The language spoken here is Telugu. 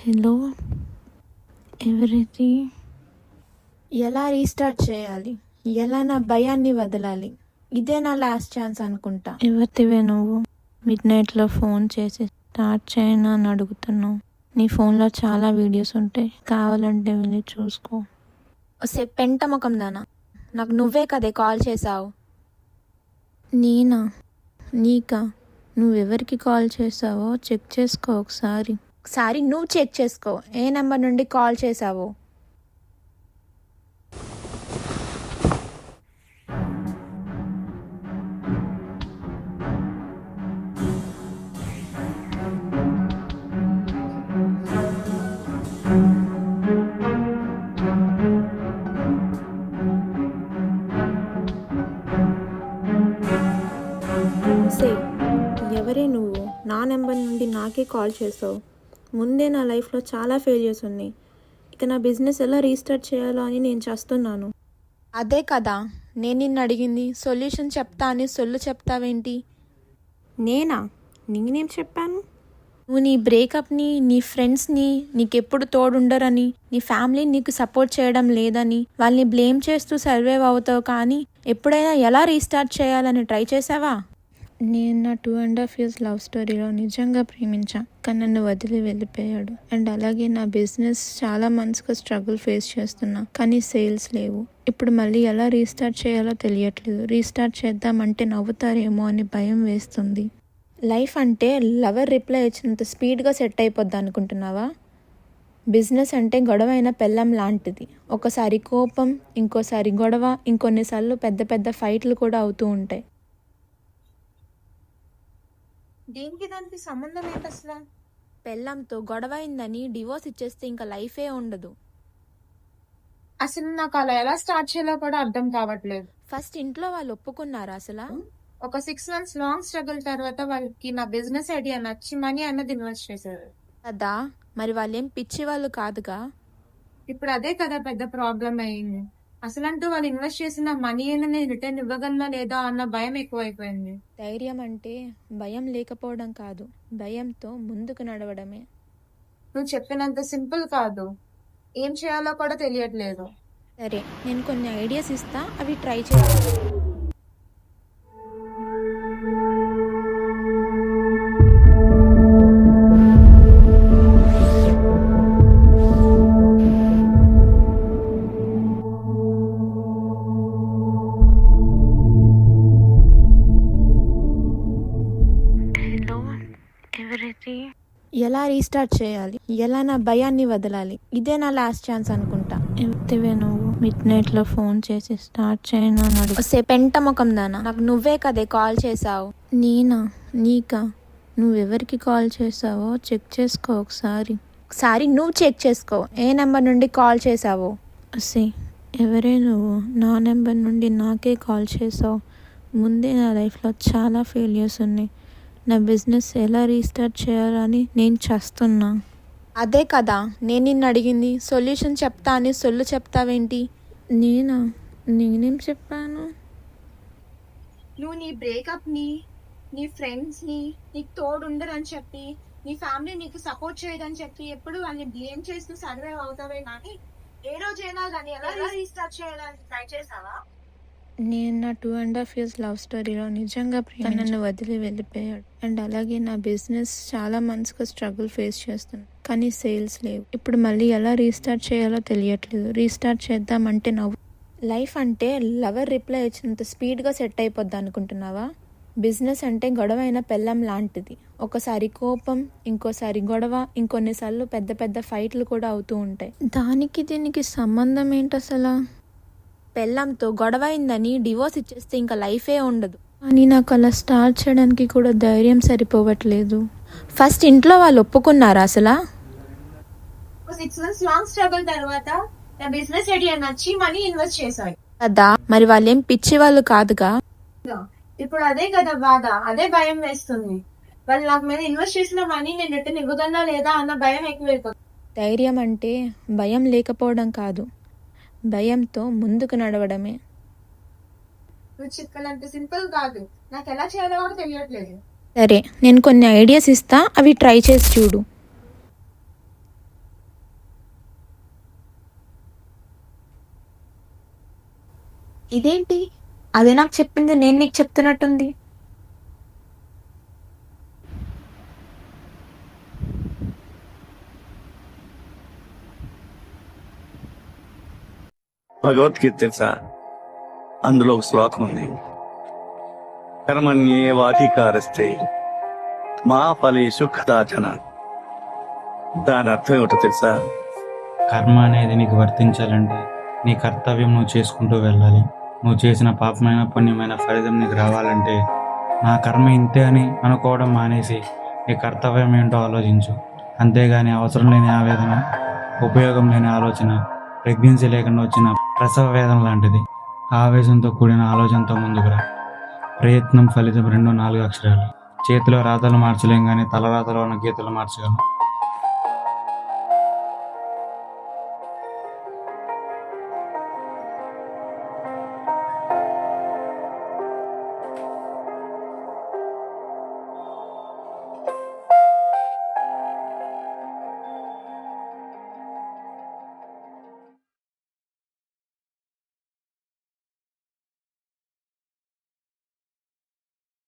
హలో ఎవరిది? ఎలా రీస్టార్ట్ చేయాలి? ఎలా నా భయాన్ని వదలాలి? ఇదే నా లాస్ట్ ఛాన్స్ అనుకుంటా. ఎవరిదివే నువ్వు? మిడ్ నైట్లో ఫోన్ చేసి స్టార్ట్ చేయను అని అడుగుతున్నావు. నీ ఫోన్లో చాలా వీడియోస్ ఉంటాయి, కావాలంటే వెళ్ళి చూసుకో. వస్తే పెంట ముఖం దానా, నాకు నువ్వే కదే కాల్ చేసావు. నేనా? నీకా? నువ్వెవరికి కాల్ చేసావో చెక్ చేసుకో ఒకసారి. నువ్వు చెక్ చేసుకో ఏ నెంబర్ నుండి కాల్ చేసావో. ఎవరే నువ్వు? నా నెంబర్ నుండి నాకే కాల్ చేసావు. ముందే నా లైఫ్లో చాలా ఫెయిల్యూర్స్ ఉన్నాయి. ఇక నా బిజినెస్ ఎలా రీస్టార్ట్ చేయాలో అని నేను చేస్తున్నాను. అదే కదా నేను నిన్ను అడిగింది. సొల్యూషన్ చెప్తా అని సొల్లు చెప్తావేంటి? నేనేం చెప్పాను? నువ్వు నీ బ్రేకప్ని, నీ ఫ్రెండ్స్ని, నీకెప్పుడు తోడుండరని, నీ ఫ్యామిలీ నీకు సపోర్ట్ చేయడం లేదని వాళ్ళని బ్లేమ్ చేస్తూ సర్వైవ్ అవుతావు. కానీ ఎప్పుడైనా ఎలా రీస్టార్ట్ చేయాలని ట్రై చేసావా? నేను నా 2.5 years లవ్ స్టోరీలో నిజంగా ప్రేమించా, కానీ నన్ను వదిలి వెళ్ళిపోయాడు. అండ్ అలాగే నా బిజినెస్ చాలా మంత్స్గా స్ట్రగుల్ ఫేస్ చేస్తున్నా, కానీ సేల్స్ లేవు. ఇప్పుడు మళ్ళీ ఎలా రీస్టార్ట్ చేయాలో తెలియట్లేదు. రీస్టార్ట్ చేద్దామంటే నవ్వుతారేమో అని భయం వేస్తుంది. లైఫ్ అంటే లవర్ రిప్లై ఇచ్చినంత స్పీడ్గా సెట్ అయిపోద్ది అనుకుంటున్నావా? బిజినెస్ అంటే గొడవైన పెళ్ళం లాంటిది. ఒకసారి కోపం, ఇంకోసారి గొడవ, ఇంకొన్నిసార్లు పెద్ద పెద్ద ఫైట్లు కూడా అవుతూ ఉంటాయి. దీనికి దానికి సంబంధం ఏంటి అసలు? పెళ్ళంతో గొడవ అయిందని డివోర్స్ ఇచ్చేస్తే ఇంకా లైఫే ఉండదు. అసలు నాకు అలా ఎలా స్టార్ట్ చేయాలో కూడా అర్థం కావట్లేదు. ఫస్ట్ ఇంట్లో వాళ్ళు ఒప్పుకున్నారా అసలు? ఒక 6 months లాంగ్ స్ట్రగుల్ తర్వాత వాళ్ళకి నా బిజినెస్ ఐడియా నచ్చి మనీ అన్నది ఇన్వెస్ట్ చేశారు కదా. మరి వాళ్ళేం పిచ్చి వాళ్ళు కాదుగా. ఇప్పుడు అదే కదా పెద్ద ప్రాబ్లం అయింది. అసలంటూ వాళ్ళు ఇన్వెస్ట్ చేసిన మనీ నేను రిటర్న్ ఇవ్వగలనా లేదా అన్న భయం ఎక్కువైపోయింది. ధైర్యం అంటే భయం లేకపోవడం కాదు, భయంతో ముందుకు నడవడమే. నువ్వు చెప్పినంత సింపుల్ కాదు, ఏం చేయాలో కూడా తెలియట్లేదు. సరే, నేను కొన్ని ఐడియాస్ ఇస్తా, అవి ట్రై చేయాలి. ఎలా రీస్టార్ట్ చేయాలి? ఎలా నా భయాన్ని వదలాలి? ఇదే నా లాస్ట్ ఛాన్స్ అనుకుంటా. ఎవరివే నువ్వు? మిడ్ నైట్లో ఫోన్ చేసి స్టార్ట్ చేయను అని వస్తే పెంట ముఖం దానా, నాకు నువ్వే కదే కాల్ చేసావు. నేనా? నీకా? నువ్వెవరికి కాల్ చేసావో చెక్ చేసుకో ఒకసారి. నువ్వు చెక్ చేసుకో ఏ నెంబర్ నుండి కాల్ చేసావో. ఎవరే నువ్వు? నా నెంబర్ నుండి నాకే కాల్ చేసావు. ముందే నా లైఫ్లో చాలా ఫెయిల్యూర్స్ ఉన్నాయి. నా బిజినెస్ ఎలా రీస్టార్ట్ చేయాలని నేను చేస్తున్నా. అదే కదా నేను నిన్ను అడిగింది. సొల్యూషన్ చెప్తా అని సొల్లు చెప్తావేంటి? నేనేం చెప్పాను? నువ్వు నీ బ్రేకప్ని, నీ ఫ్రెండ్స్ని నీకు తోడుండరని చెప్పి, నీ ఫ్యామిలీ నీకు సపోర్ట్ చేయదని చెప్పి ఎప్పుడు వాళ్ళని బ్లేమ్ చేస్తూ సర్వైవ్ అవుతావే కానీ ఏ రోజైనా దాన్ని ఎలా రీస్టార్ట్ చేయాలని ట్రై చేసావా? నేను నా 2.5 years లవ్ స్టోరీలో నిజంగా నన్ను వదిలి వెళ్ళిపోయాడు. అండ్ అలాగే నా బిజినెస్ చాలా మంత్స్గా స్ట్రగుల్ ఫేస్ చేస్తున్నాను, కానీ సేల్స్ లేవు. ఇప్పుడు మళ్ళీ ఎలా రీస్టార్ట్ చేయాలో తెలియట్లేదు. రీస్టార్ట్ చేద్దామంటే లైఫ్ అంటే లవర్ రిప్లై ఇచ్చినంత స్పీడ్గా సెట్ అయిపోద్ది అనుకుంటున్నావా? బిజినెస్ అంటే గొడవైన పెళ్ళం లాంటిది. ఒకసారి కోపం, ఇంకోసారి గొడవ, ఇంకొన్నిసార్లు పెద్ద పెద్ద ఫైట్లు కూడా అవుతూ ఉంటాయి. దానికి దీనికి సంబంధం ఏంటి అసలు? పెళ్ళంతో గొడవ అయిందని డివోర్స్ ఇచ్చేస్తే ఇంకా లైఫే ఉండదు. కానీ నాకు అలా స్టార్ట్ చేయడానికి కూడా ధైర్యం సరిపోవట్లేదు. ఫస్ట్ ఇంట్లో వాళ్ళు ఒప్పుకున్నారా అసలు? 6 months లాంగ్ స్ట్రగుల్ తర్వాత నా బిజినెస్ ఐడియా నచ్చి మనీ ఇన్వెస్ట్ చేశారు కదా. మరి వాళ్ళేం పిచ్చి వాళ్ళు కాదుగా. ఇప్పుడు అదే కదా బాధ, అదే భయం వేస్తుంది. వాళ్ళు నాకు మీద ఇన్వెస్ట్ చేసిన మనీ నేను రిటర్న్ ఇవ్వగలనా లేదా అన్న భయం ఎక్కువైపోతుంది. ధైర్యం అంటే భయం లేకపోవడం కాదు, భయంతో ముందుకు నడవడమే. నువ్వు చెప్పినంత సింపుల్ కాదు, నాకు ఎలా చేయాలో కూడా తెలియట్లేదు. సరే, నేను కొన్ని ఐడియాస్ ఇస్తా, అవి ట్రై చేసి చూడు. ఇదేంటి? అదే నాకు చెప్పింది నేను నీకు చెప్తున్నట్టుంది. భగవద్గీత తెలుసా? అందులో ఒక శ్లోకం ఉంది, కర్మణ్యేవాధికారస్తే మా ఫలేషు కదాచన. దాని అర్థం ఏమిటో తెలుసా? కర్మ అనేది నీకు వర్తించాలంటే నీ కర్తవ్యం నువ్వు చేసుకుంటూ వెళ్ళాలి. నువ్వు చేసిన పాపమైన పుణ్యమైన ఫలితం నీకు రావాలంటే నా కర్మ ఇంతే అని అనుకోవడం మానేసి నీ కర్తవ్యం ఏంటో ఆలోచించు. అంతేగాని అవసరం లేని ఆవేదన, ఉపయోగం లేని ఆలోచన ప్రెగ్నెన్సీ లేకుండా వచ్చిన ప్రసవ వేదన లాంటిది. ఆవేశంతో కూడిన ఆలోచనతో ముందుకు రా. ప్రయత్నం ఫలితం 2 4 అక్షరాలు. చేతిలో రాతలు మార్చలేం కానీ తలరాతలో ఉన్న గీతలు మార్చగలం.